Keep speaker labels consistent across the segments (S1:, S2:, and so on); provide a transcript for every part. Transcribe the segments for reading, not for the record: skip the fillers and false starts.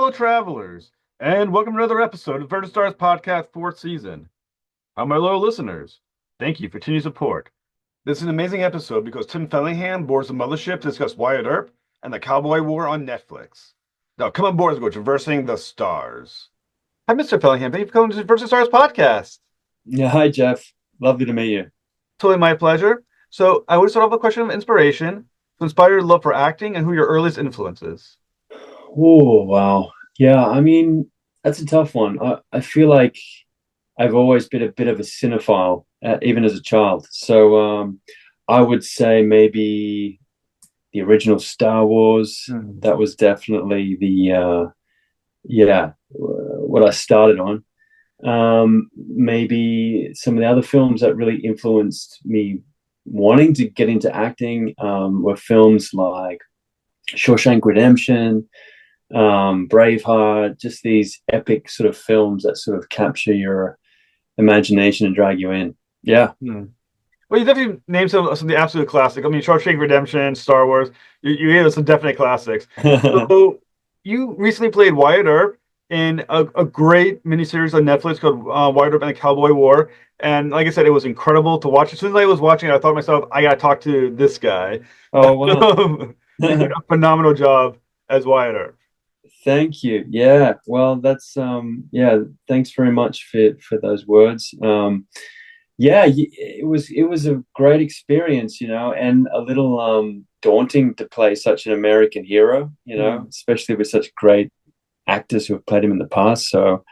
S1: fellow travelers, and welcome to another episode of Vertical Stars Podcast 4th season. How my loyal listeners, thank you for continued support. This is an amazing episode because Tim Fellingham boards the mothership to discuss Wyatt Earp and the Cowboy War on Netflix. Now, come on board as we go traversing the stars. Hi, Mr. Fellingham. Thank you for coming to the Vertical Stars Podcast.
S2: Yeah, hi Jeff. Lovely to meet you.
S1: Totally my pleasure. So, I would start off with a question of inspiration to inspire your love for acting and who your earliest influences.
S2: Oh, wow. Yeah, I mean, that's a tough one. I feel like I've always been a bit of a cinephile, even as a child. So I would say maybe the original Star Wars. That was definitely what I started on. Maybe some of the other films that really influenced me wanting to get into acting were films like Shawshank Redemption, Braveheart, just these epic sort of films that sort of capture your imagination and drag you in. Yeah.
S1: Well, you definitely named some of the absolute classics. I mean, Shawshank Redemption, Star Wars. You gave us some definite classics. So you recently played Wyatt Earp in a great miniseries on Netflix called Wyatt Earp and the Cowboy War. And like I said, it was incredible to watch. As soon as I was watching it, I thought to myself, I gotta talk to this guy.
S2: Oh, wow.
S1: You did a phenomenal job as Wyatt Earp.
S2: Thank you. Yeah. Well, that's yeah, thanks very much for those words. Yeah, it was a great experience, and a little daunting to play such an American hero, especially with such great actors who have played him in the past. So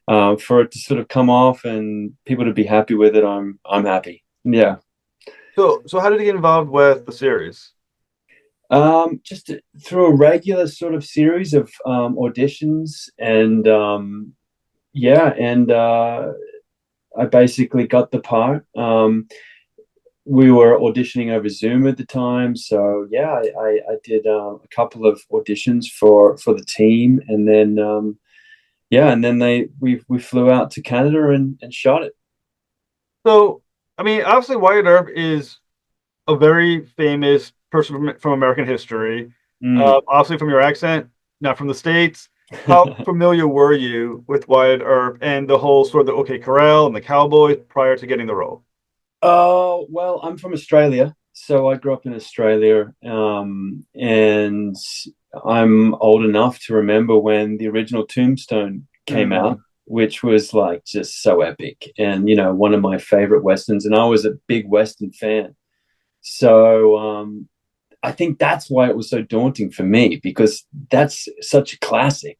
S2: for it to sort of come off and people to be happy with it, I'm happy. Yeah.
S1: So how did he get involved with the series?
S2: Just through a regular sort of series of auditions, and yeah, and I basically got the part. We were auditioning over Zoom at the time, so yeah, I did a couple of auditions for the team, and then yeah, and then we flew out to Canada and shot it.
S1: So, I mean, obviously, Wyatt Earp is a very famous person from American history.
S2: Mm.
S1: Obviously, from your accent, not from the States. How familiar were you with Wyatt Earp and the whole sort of the OK Corral and the Cowboys prior to getting the role?
S2: Oh, well, I'm from Australia, so I grew up in Australia, and I'm old enough to remember when the original Tombstone came out,
S1: Mm.
S2: which was like just so epic, and one of my favorite westerns, and I was a big western fan. So I think that's why it was so daunting for me, because that's such a classic,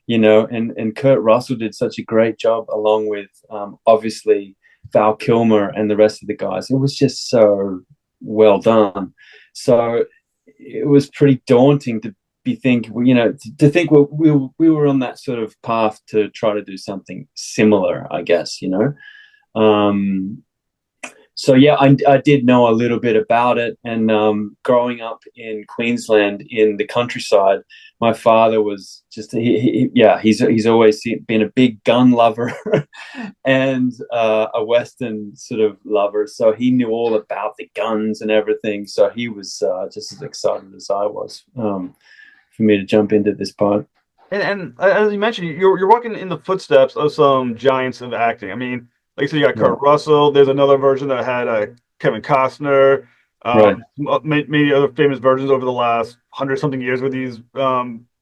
S2: and Kurt Russell did such a great job along with obviously Val Kilmer and the rest of the guys. It was just so well done. So it was pretty daunting to be thinking, to think we were on that sort of path to try to do something similar, I guess, Um, so yeah, I did know a little bit about it, and growing up in Queensland in the countryside, my father was just yeah, he's always been a big gun lover and a Western sort of lover, so he knew all about the guns and everything. So he was just as excited as I was for me to jump into this part.
S1: And as you mentioned, you're walking in the footsteps of some giants of acting. I mean, like I said, you got
S2: Right,
S1: Kurt Russell. There's another version that had Kevin Costner.
S2: right,
S1: Many other famous versions over the last 100 something years where these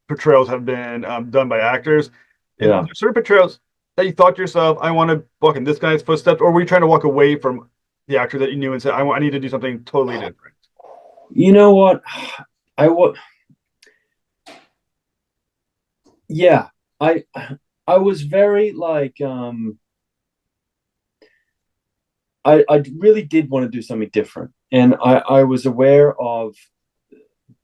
S1: portrayals have been done by actors. And
S2: yeah.
S1: certain portrayals that you thought to yourself, I want to walk in this guy's footsteps, or were you trying to walk away from the actor that you knew and say, I need to do something totally different?
S2: You know what? I what? Yeah, I I was very like I really did want to do something different, and I was aware of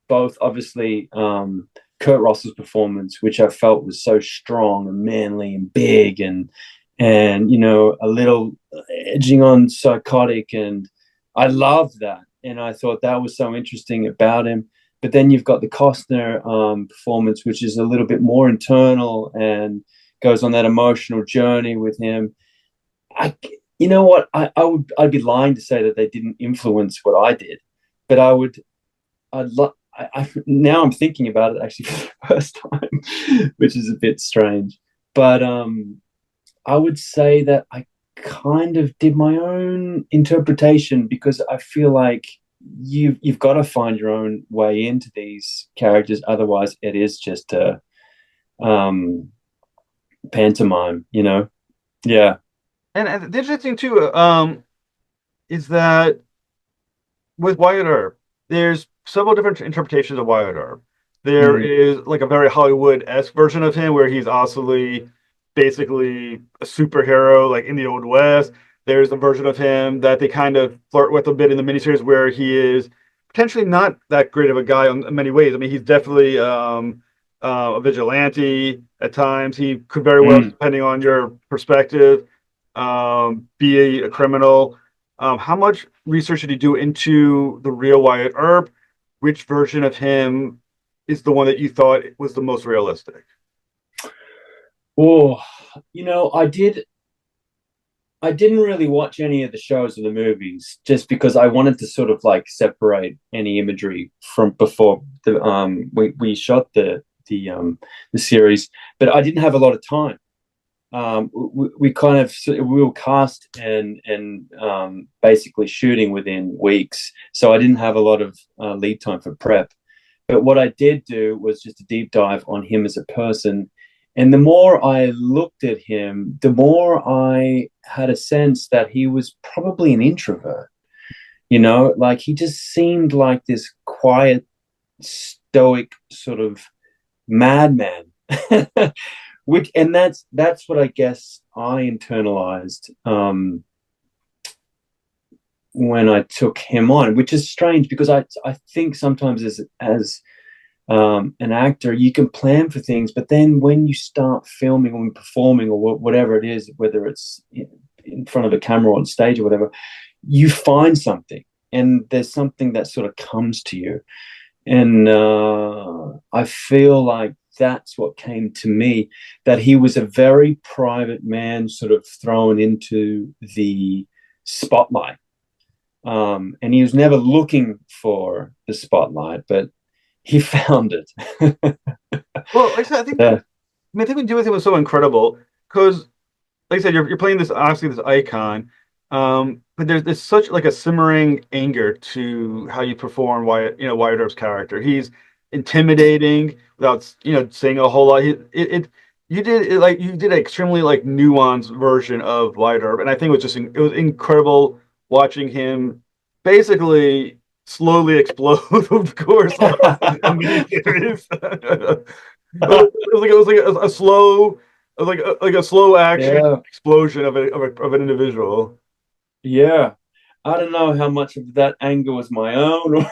S2: both obviously Kurt Russell's performance, which I felt was so strong and manly and big, and a little edging on psychotic, and I loved that, and I thought that was so interesting about him. But then you've got the Costner performance, which is a little bit more internal and goes on that emotional journey with him. I, you know what, I'd be lying to say that they didn't influence what I did, but I'd now I'm thinking about it actually for the first time, which is a bit strange. But I would say that I kind of did my own interpretation because I feel like you've got to find your own way into these characters. Otherwise, it is just a um, pantomime, you know? Yeah.
S1: And the interesting too, is that with Wyatt Earp, there's several different interpretations of Wyatt Earp. There
S2: Mm,
S1: is like a very Hollywood-esque version of him where he's also basically a superhero, like in the Old West. There's a version of him that they kind of flirt with a bit in the miniseries where he is potentially not that great of a guy in many ways. I mean, he's definitely a vigilante at times. He could very well,
S2: mm.
S1: depending on your perspective, be a criminal. How much research did you do into the real Wyatt Earp? Which version of him is the one that you thought was the most realistic?
S2: Oh, I didn't really watch any of the shows or the movies just because I wanted to sort of like separate any imagery from before we shot the series, but I didn't have a lot of time. We kind of we were cast and basically shooting within weeks, so I didn't have a lot of lead time for prep. But what I did do was just a deep dive on him as a person. And the more I looked at him, the more I had a sense that he was probably an introvert. Like he just seemed like this quiet, stoic sort of madman. Which and that's what I guess I internalized when I took him on, which is strange because I think sometimes as an actor, you can plan for things, but then when you start filming or performing or whatever it is, whether it's in front of a camera or on stage or whatever, you find something, and there's something that sort of comes to you, and I feel like that's what came to me. That he was a very private man, sort of thrown into the spotlight, and he was never looking for the spotlight, but he found it.
S1: Well, like I said,
S2: Yeah.
S1: I think we do with him was so incredible because, like I said, you're playing this obviously this icon, but there's such like a simmering anger to how you perform Wyatt Earp's character. He's intimidating without saying a whole lot. You did an extremely like nuanced version of Wyatt Earp, and I think it was incredible watching him basically slowly explode over the course of a miniseries. It was like a slow, like a slow action
S2: Yeah.
S1: explosion of an individual.
S2: Yeah. I don't know how much of that anger was my own,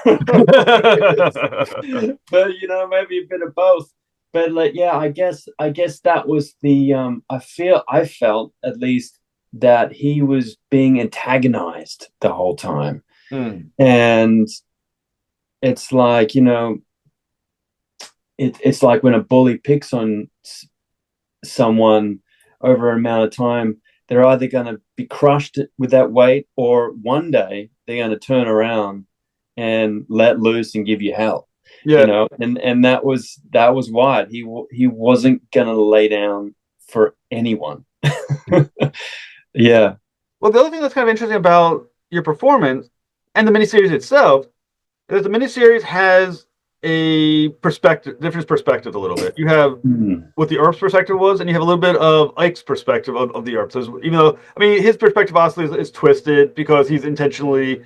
S2: but maybe a bit of both. But like, yeah, I guess that was the I felt at least that he was being antagonized the whole time.
S1: Hmm.
S2: And it's like, it's like when a bully picks on someone over an amount of time, they're either going to be crushed with that weight, or one day they're going to turn around and let loose and give you hell.
S1: Yeah.
S2: And that was Wyatt. He wasn't going to lay down for anyone. Yeah.
S1: Well, the other thing that's kind of interesting about your performance and the miniseries itself is the miniseries has different perspective a little bit. You have
S2: Mm.
S1: what the Earp's perspective was, and you have a little bit of Ike's perspective of the Earp. So even though, I mean, his perspective obviously is twisted because he's intentionally,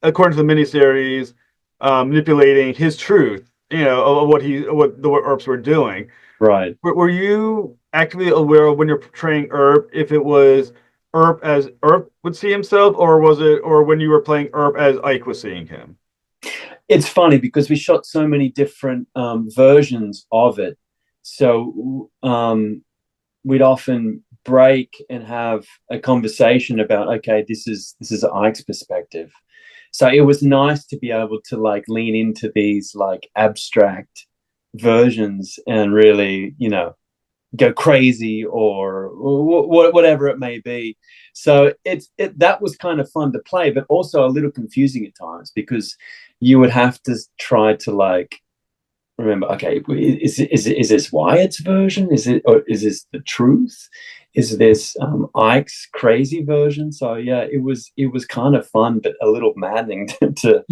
S1: according to the miniseries, manipulating his truth, of what the Earps were doing.
S2: Right.
S1: Were you actively aware of when you're portraying Earp if it was Earp as Earp would see himself, or when you were playing Earp as Ike was seeing him?
S2: It's funny because we shot so many different versions of it. So we'd often break and have a conversation about, okay, this is Ike's perspective. So it was nice to be able to like lean into these like abstract versions and really, go crazy or whatever it may be. So that was kind of fun to play, but also a little confusing at times because you would have to try to like remember, okay, is this Wyatt's version? Is it, or is this the truth? Is this Ike's crazy version? So yeah, it was kind of fun, but a little maddening to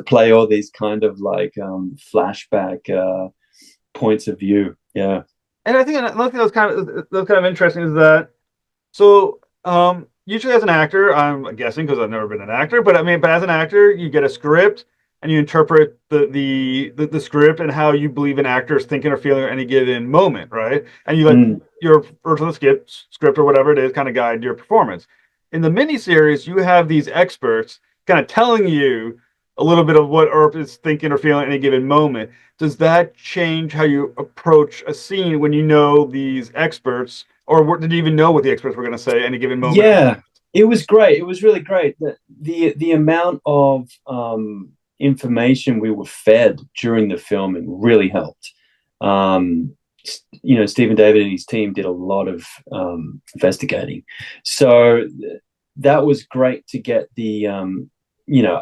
S2: play all these kind of like flashback points of view. Yeah.
S1: And I think another thing that's kind of interesting is that usually as an actor, I'm guessing because I've never been an actor, but I mean, but as an actor, you get a script and you interpret the script and how you believe an actor is thinking or feeling at any given moment, right? And you let
S2: Mm.
S1: your original script or whatever it is kind of guide your performance. In the miniseries, you have these experts kind of telling you a little bit of what Earp is thinking or feeling at any given moment. Does that change how you approach a scene when you know these experts, or did you even know what the experts were going to say at any given moment?
S2: Yeah, it was great. It was really great. The amount of information we were fed during the filming really helped. Um, Stephen David and his team did a lot of investigating, so that was great to get the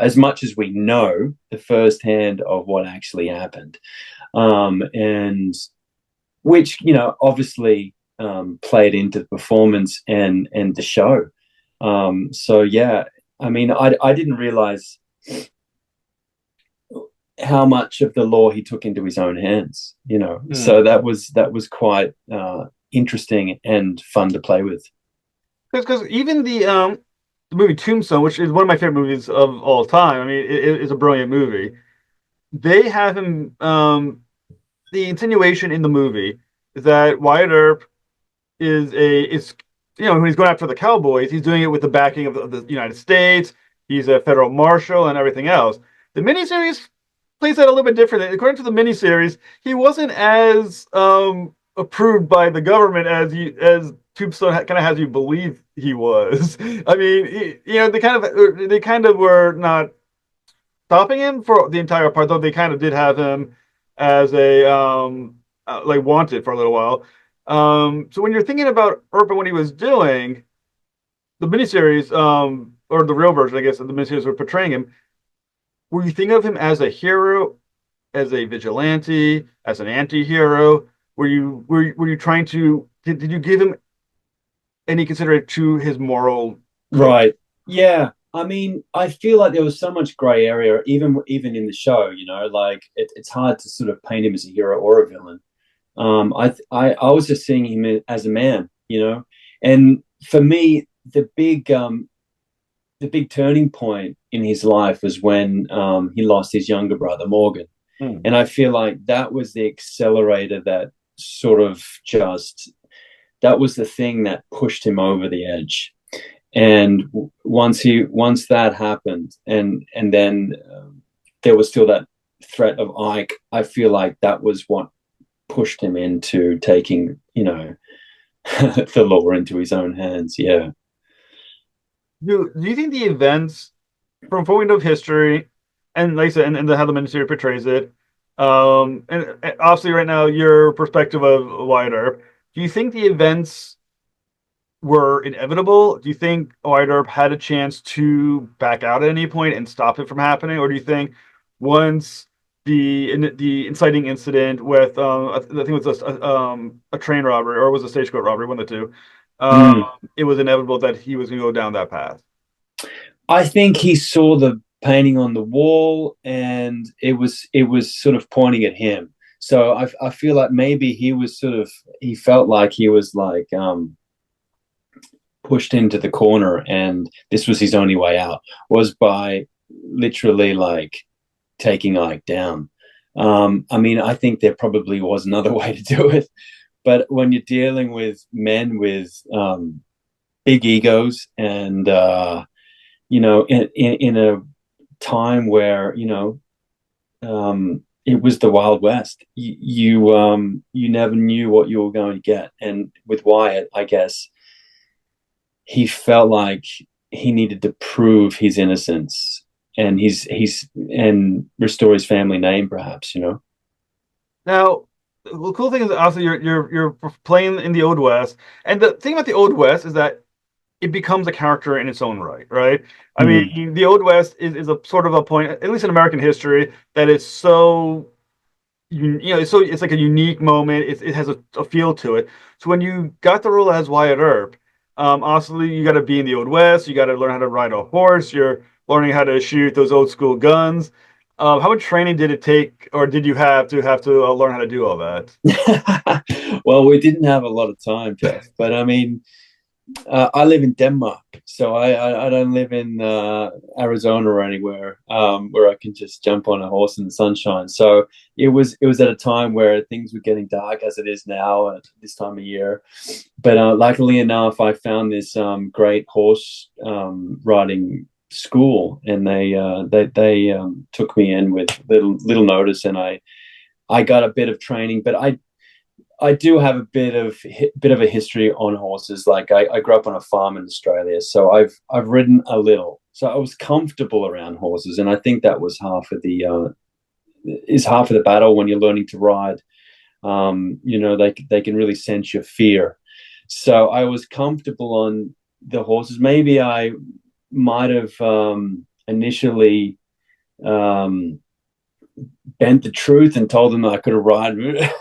S2: as much as we know the first hand of what actually happened, and which obviously played into the performance and the show. So yeah, I mean, I didn't realize how much of the law he took into his own hands. So that was quite interesting and fun to play with.
S1: Because even the movie Tombstone, which is one of my favorite movies of all time, I mean, it is a brilliant movie. They have him. The insinuation in the movie is that Wyatt Earp is when he's going after the Cowboys, he's doing it with the backing of the United States. He's a federal marshal and everything else. The miniseries plays that a little bit differently. According to the miniseries, he wasn't as approved by the government as Tombstone kind of has you believe he was. I mean, they kind of were not stopping him for the entire part, though they kind of did have him as a like wanted for a little while. So when you're thinking about Urban, what he was doing, the miniseries, or the real version, I guess, of the miniseries were portraying him. Were you thinking of him as a hero, as a vigilante, as an anti-hero? Were you trying to did you give him any consideration to his moral code?
S2: Right. Yeah. I mean, I feel like there was so much gray area, even in the show. Like it's hard to sort of paint him as a hero or a villain. I was just seeing him as a man. And for me, the big turning point in his life was when he lost his younger brother Morgan,
S1: Hmm.
S2: and I feel like that was the accelerator that sort of just that was the thing that pushed him over the edge. And once that happened, and then there was still that threat of Ike. I feel like that was what pushed him into taking the law into his own hands. Yeah.
S1: Do you think the events from point of history, and like I said, and how the miniseries portrays it, and obviously right now your perspective of Wyatt Earp, do you think the events were inevitable? Do you think Wyatt Earp had a chance to back out at any point and stop it from happening, or do you think once the inciting incident with I think it was a train robbery or it was a stagecoach robbery, one of the two,
S2: Mm.
S1: it was inevitable that he was going to go down that path?
S2: I think he saw the painting on the wall, and it was sort of pointing at him. So I feel like maybe he felt like he was like pushed into the corner, and this was his only way out was by literally like taking Ike down. I mean, I think there probably was another way to do it, but when you're dealing with men with big egos and in a time where it was the Wild West. You never knew what you were going to get, and with Wyatt, I guess he felt like he needed to prove his innocence and and restore his family name, perhaps.
S1: Now, the cool thing is obviously you're playing in the Old West, and the thing about the Old West is that it becomes a character in its own right, right? I
S2: Mm.
S1: mean, the Old West is a sort of a point, at least in American history, that is so so it's like a unique moment. It has a feel to it. So when you got the role as Wyatt Earp, obviously you got to be in the Old West. You got to learn how to ride a horse. You're learning how to shoot those old school guns. How much training did it take, or did you have to learn how to do all that?
S2: Well, we didn't have a lot of time, Jeff, but I mean, I live in Denmark, so I don't live in Arizona or anywhere where I can just jump on a horse in the sunshine. So it was at a time where things were getting dark, as it is now at this time of year. But luckily enough, I found this great horse riding school, and they took me in with little notice, and I got a bit of training, but I do have a bit of a history on horses. Like I grew up on a farm in Australia, so I've ridden a little, so I was comfortable around horses, and I think that was half of the battle when you're learning to ride. They can really sense your fear. So I was comfortable on the horses. Maybe I might have initially um, bent the truth and told them that I could have ride a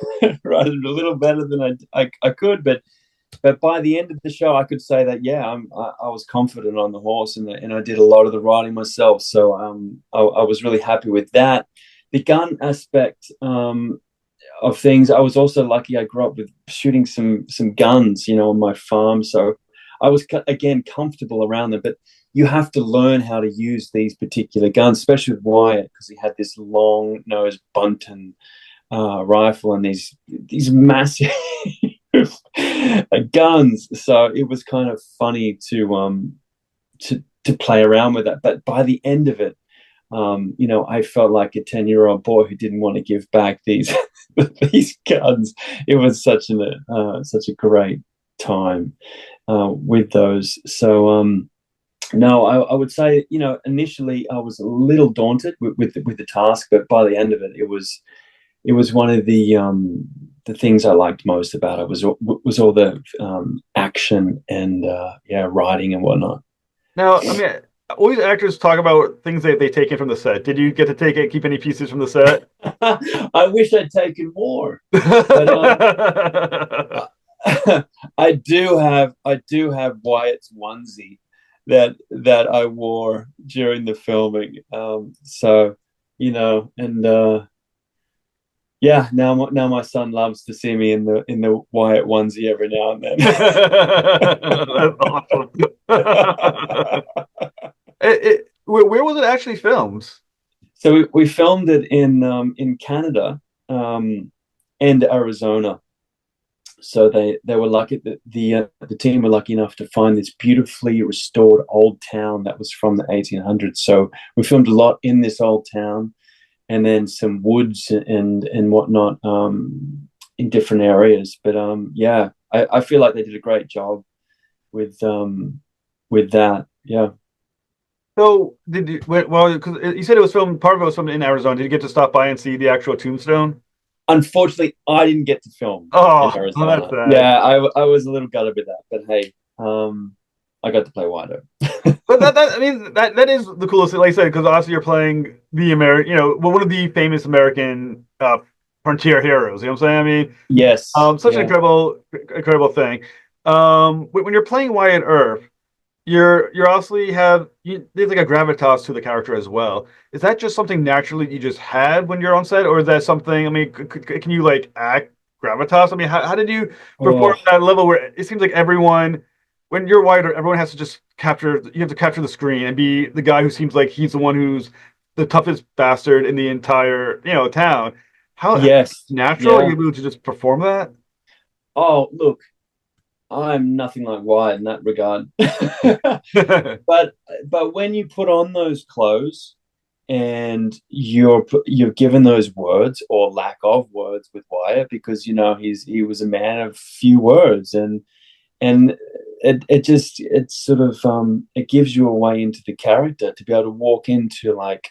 S2: little better than I could. But by the end of the show, I could say that I was confident on the horse, and I did a lot of the riding myself. So I was really happy with that. The gun aspect of things, I was also lucky. I grew up with shooting some guns, on my farm, so I was again comfortable around them. But you have to learn how to use these particular guns, especially with Wyatt, because he had this long nose Bunton rifle and these massive guns. So it was kind of funny to play around with that. But by the end of it, I felt like a 10-year-old boy who didn't want to give back these these guns. It was such a great time with those. So no, I would say, initially I was a little daunted with the task, but by the end of it, it was one of the things I liked most about it was all the action and writing and whatnot.
S1: Now, I mean, all these actors talk about things that they take in from the set. Did you get to keep any pieces from the set?
S2: I wish I'd taken more, but I do have Wyatt's onesie that I wore during the filming. So and now my son loves to see me in the Wyatt onesie every now and
S1: That's awesome. Where was it actually filmed?
S2: So we filmed it in Canada and Arizona. So they were lucky that the team were lucky enough to find this beautifully restored old town that was from the 1800s. So we filmed a lot in this old town, and then some woods and whatnot in different areas. But I feel like they did a great job with that. Yeah.
S1: So did you? Well, because you said it was filmed. Part of it was filmed in Arizona. Did you get to stop by and see the actual tombstone?
S2: Unfortunately, I didn't get to film in
S1: Oh, that's
S2: Arizona.
S1: sad.
S2: Yeah, I was a little gutted with that, but hey, I got to play Wyatt Earp.
S1: But that I mean that is the coolest thing. Like I said, because obviously you're playing the American, one of the famous American frontier heroes. You know what I'm saying? I mean,
S2: Yes,
S1: such an
S2: yeah.
S1: incredible thing. When you're playing Wyatt Earp, you're obviously there's like a gravitas to the character as well. Is that just something naturally you just had when you're on set, or is that something? I mean, can you like act gravitas? I mean, how did you perform
S2: Oh,
S1: that level where it seems like everyone, when you're wider, everyone has to just you have to capture the screen and be the guy who seems like he's the one who's the toughest bastard in the entire town. How
S2: yes,
S1: natural are you
S2: yeah.
S1: able to just perform that?
S2: Oh, look, I'm nothing like Wyatt in that regard. but but when you put on those clothes and you're given those words or lack of words with Wyatt, because he was a man of few words, and it sort of it gives you a way into the character to be able to walk into like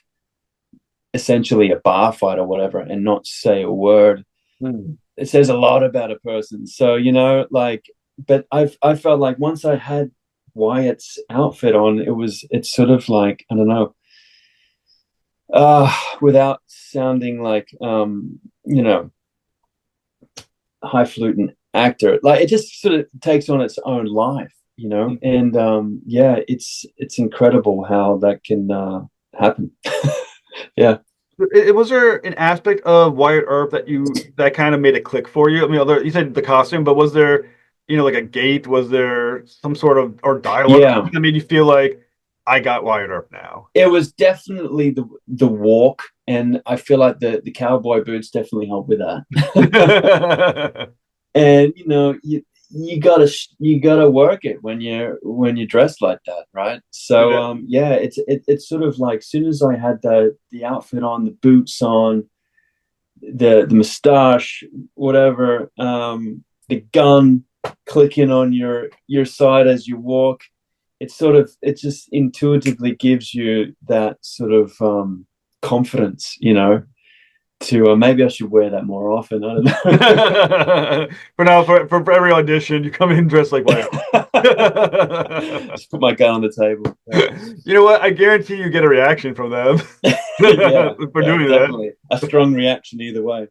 S2: essentially a bar fight or whatever and not say a word.
S1: Hmm.
S2: It says a lot about a person. So like, but I felt like once I had Wyatt's outfit on, it's sort of like, I don't know, without sounding like you know, highfalutin actor, like it just sort of takes on its own life, you know. And yeah, it's incredible how that can happen. Yeah.
S1: Was there an aspect of Wyatt Earp that kind of made it click for you? I mean, you said the costume, but was there, like a gait? Was there some sort of or dialogue or
S2: Yeah,
S1: something that made you feel like I got Wyatt Earp now?
S2: it was definitely the walk, and I feel like the cowboy boots definitely helped with that. And you gotta work it when you're dressed like that, right? So
S1: Yeah.
S2: yeah, it's sort of like, as soon as I had the outfit on, the boots on, the mustache, whatever, the gun clicking on your side as you walk, it just intuitively gives you that sort of confidence, to maybe I should wear that more often. I don't
S1: For now, for every audition, you come in dressed like Wyatt
S2: know.
S1: Earp.
S2: Just put my gun on the table.
S1: You know what? I guarantee you get a reaction from them
S2: Yeah,
S1: for
S2: yeah,
S1: doing that.
S2: definitely a strong reaction either way.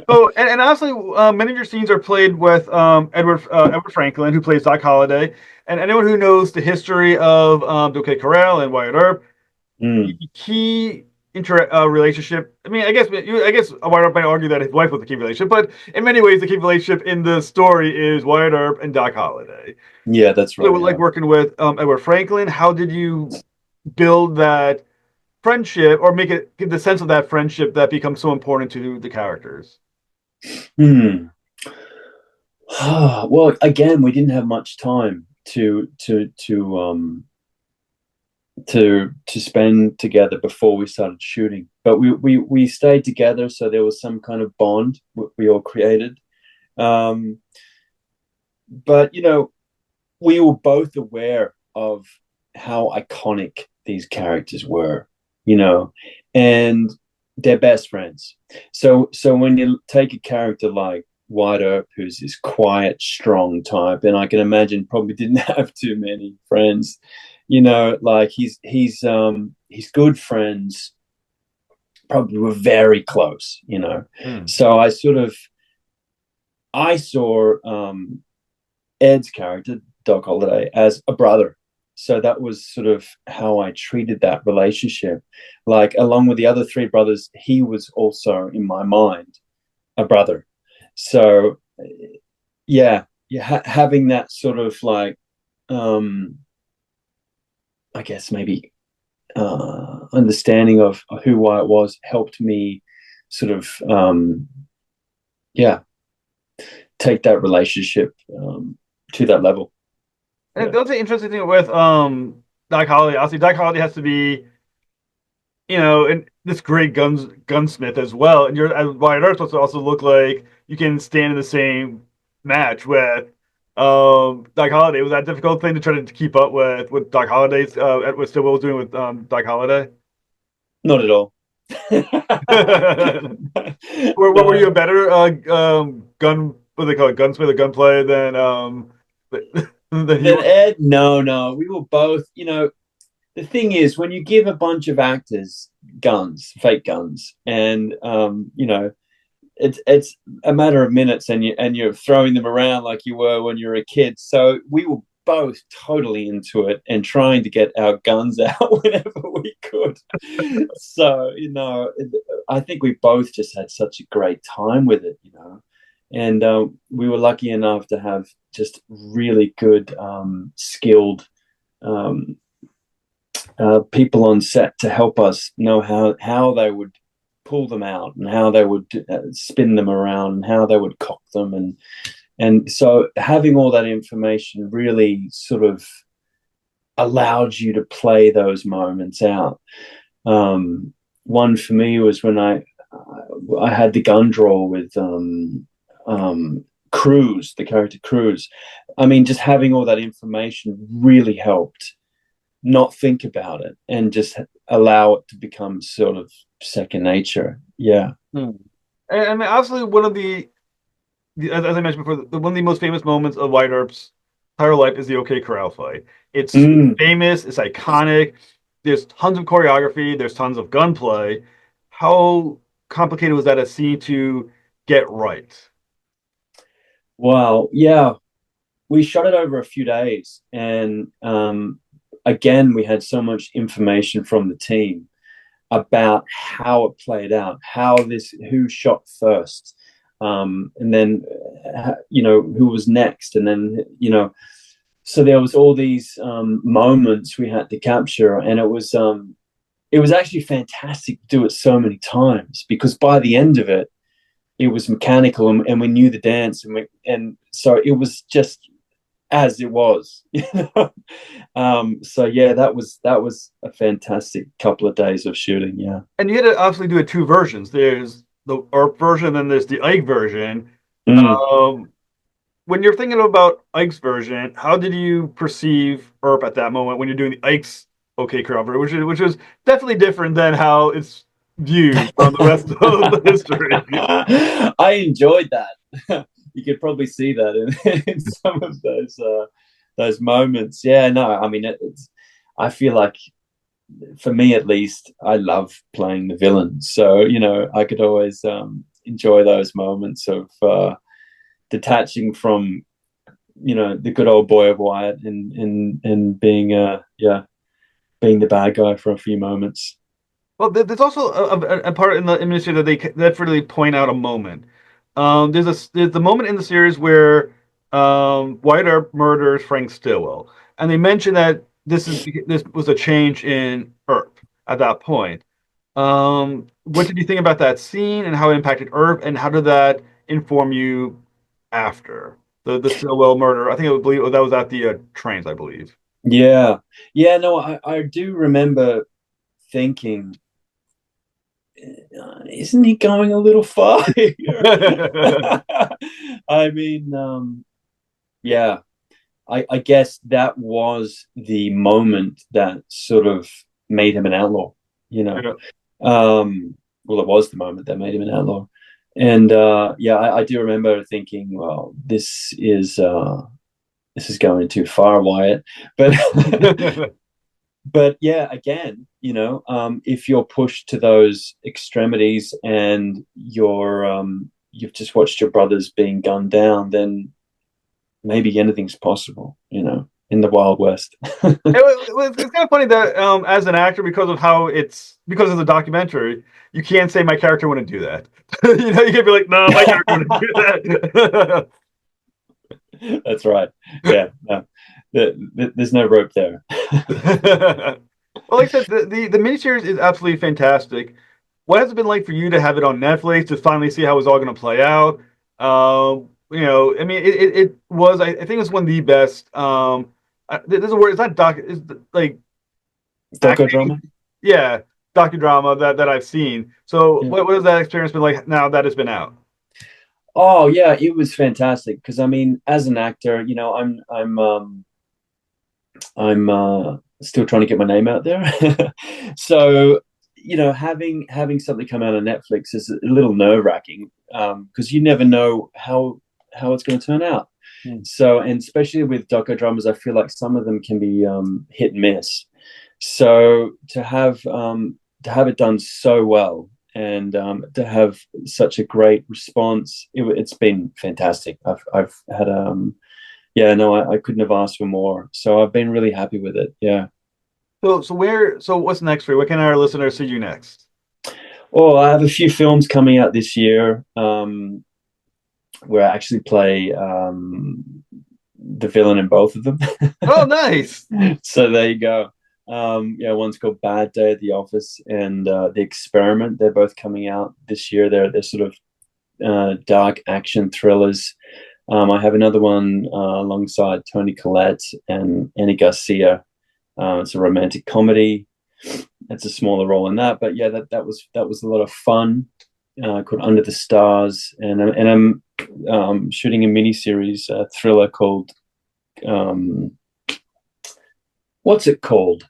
S1: Oh, and honestly, many of your scenes are played with Edward Franklin, who plays Doc Holliday, and anyone who knows the history of OK Corral and Wyatt Earp, the
S2: Mm.
S1: key relationship. I mean, I guess Wyatt Earp might argue that his wife was the key relationship, but in many ways, the key relationship in the story is Wyatt Earp and Doc Holliday.
S2: Yeah, that's
S1: So,
S2: right.
S1: like
S2: Yeah.
S1: working with Edward Franklin, how did you build that friendship, or give the sense of that friendship that becomes so important to the characters?
S2: Hmm. Well, again, we didn't have much time to spend together before we started shooting, but we stayed together, so there was some kind of bond we all created. Um, but we were both aware of how iconic these characters were, and they're best friends. So when you take a character like Wyatt Earp, who's this quiet, strong type, and I can imagine probably didn't have too many friends, like he's good friends probably were very close.
S1: Hmm.
S2: So I saw Ed's character, Doc Holliday, as a brother. So that was sort of how I treated that relationship. Like, along with the other three brothers, he was also, in my mind, a brother. So, yeah, having that sort of like, um, I guess maybe understanding of who Wyatt was helped me sort of, yeah, take that relationship to that level.
S1: And
S2: Yeah.
S1: that's the interesting thing with Doc Holliday. Obviously, Doc Holliday has to be, and this great gunsmith as well. And Wyatt Earp supposed to also look like you can stand in the same match with Doc Holliday. Was that a difficult thing to try to keep up with Doc Holliday's what Stillwell was doing with Doc Holliday?
S2: Not at all.
S1: Were you a
S2: No.
S1: better what do they call it, gunsmith or gunplayer than he
S2: Then
S1: was?
S2: Ed, no, no. We were both, the thing is, when you give a bunch of actors guns, fake guns, and it's a matter of minutes, and you're throwing them around like you were when you were a kid. So we were both totally into it and trying to get our guns out whenever we could. So I think we both just had such a great time with it. And we were lucky enough to have just really good, skilled um, people on set to help us know how they would pull them out, and how they would spin them around, and how they would cock them, and so having all that information really sort of allowed you to play those moments out. One for me was when I had the gun draw with Cruz, the character Cruz. I mean, just having all that information really helped not think about it and just allow it to become sort of second nature. Yeah.
S1: Hmm. And I mean, obviously, one of as I mentioned before, one of the most famous moments of Wyatt Earp's entire life is the OK Corral fight. It's
S2: Mm.
S1: famous, it's iconic. There's tons of choreography, there's tons of gunplay. How complicated was that a scene to get right?
S2: Well, yeah, we shot it over a few days, and again, we had so much information from the team about how it played out, who shot first, and then who was next, and then so there was all these moments we had to capture, and it was actually fantastic to do it so many times because by the end of it, it was mechanical, and we knew the dance, and so it was just as it was. So yeah, that was a fantastic couple of days of shooting. Yeah.
S1: And you had to obviously do it two versions. There's the Earp version, and then there's the Ike version.
S2: Mm.
S1: Um, when you're thinking about Ike's version, how did you perceive Earp at that moment when you're doing the Ike's OK Corral, which is definitely different than how it's viewed from the rest of the history.
S2: I enjoyed that. You could probably see that in some of those moments. Yeah, no, I mean it's. I feel like, for me at least, I love playing the villain. So I could always enjoy those moments of detaching from the good old boy of Wyatt and being being the bad guy for a few moments.
S1: Well, there's also a part in the miniseries that they definitely point out a moment. There's the moment in the series where Wyatt Earp murders Frank Stillwell, and they mention that this was a change in Earp at that point. What did you think about that scene and how it impacted Earp, and how did that inform you after the Stillwell murder? I think believe that was at the trains, I believe.
S2: Yeah, yeah. No, I do remember thinking, isn't he going a little far here? I mean, yeah, I guess that was the moment that sort of made him an outlaw, you know.
S1: Yeah.
S2: Well, it was the moment that made him an outlaw. And yeah, I do remember thinking, well, this is going too far, Wyatt. But but yeah, again, if you're pushed to those extremities and you've just watched your brothers being gunned down, then maybe anything's possible, in the Wild West.
S1: It's kind of funny that as an actor, because of the documentary, you can't say my character wouldn't do that. You can't be like, no, my character wouldn't do that.
S2: That's right. Yeah, no, there's no rope there.
S1: Well, like I said, the miniseries is absolutely fantastic. What has it been like for you to have it on Netflix to finally see how it's all going to play out? I mean, it was. I think it's one of the best. There's a word. It's not doc. It's like
S2: Docudrama.
S1: acting. Yeah, docudrama that I've seen. So,
S2: Yeah.
S1: what has that experience been like now that it's been out?
S2: Oh yeah, it was fantastic because I mean, as an actor, I'm still trying to get my name out there. So, having something come out on Netflix is a little nerve-wracking because you never know how it's going to turn out.
S1: Hmm.
S2: So, and especially with docudramas, I feel like some of them can be hit and miss. So to have it done so well and to have such a great response, it's been fantastic. I've had yeah, no, I couldn't have asked for more. So I've been really happy with it. Yeah.
S1: So what's next for you? What can our listeners see you next?
S2: Oh, I have a few films coming out this year where I actually play the villain in both of them.
S1: Oh, nice.
S2: So there you go. Yeah, one's called Bad Day at the Office and The Experiment. They're both coming out this year. They're sort of dark action thrillers. I have another one alongside Tony Collette and Annie Garcia. It's a romantic comedy. It's a smaller role in that, but yeah, that was a lot of fun. Called Under the Stars, and I'm shooting a miniseries thriller called what's it called?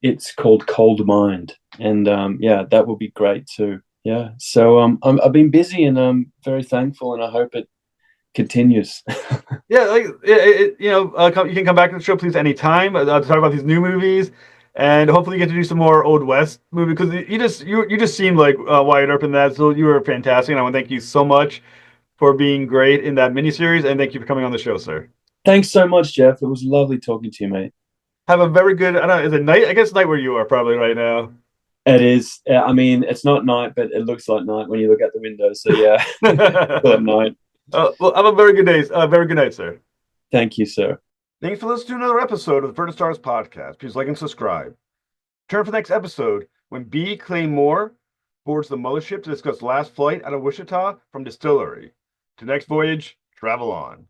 S2: It's called Cold Mind, and yeah, that will be great too. Yeah, so I've been busy and I'm very thankful, and I hope continues.
S1: Yeah, like you can come back to the show please anytime to talk about these new movies, and hopefully you get to do some more Old West movie because you just seemed like Wyatt Earp in that, so you were fantastic, and I want to thank you so much for being great in that miniseries, and thank you for coming on the show, sir.
S2: Thanks so much, Jeff. It was lovely talking to you, mate.
S1: Have a very good. I don't know, is it night? I guess night where you are probably right now.
S2: It is. I mean, it's not night, but it looks like night when you look out the window. So yeah, still at night.
S1: Well, have a very good day. Very good night, sir.
S2: Thank you, sir.
S1: Thanks for listening to another episode of the Furnace Stars podcast. Please like and subscribe. Turn for the next episode when B. Claymore boards the mothership to discuss last flight out of Wichita from Distillery. To next voyage, travel on.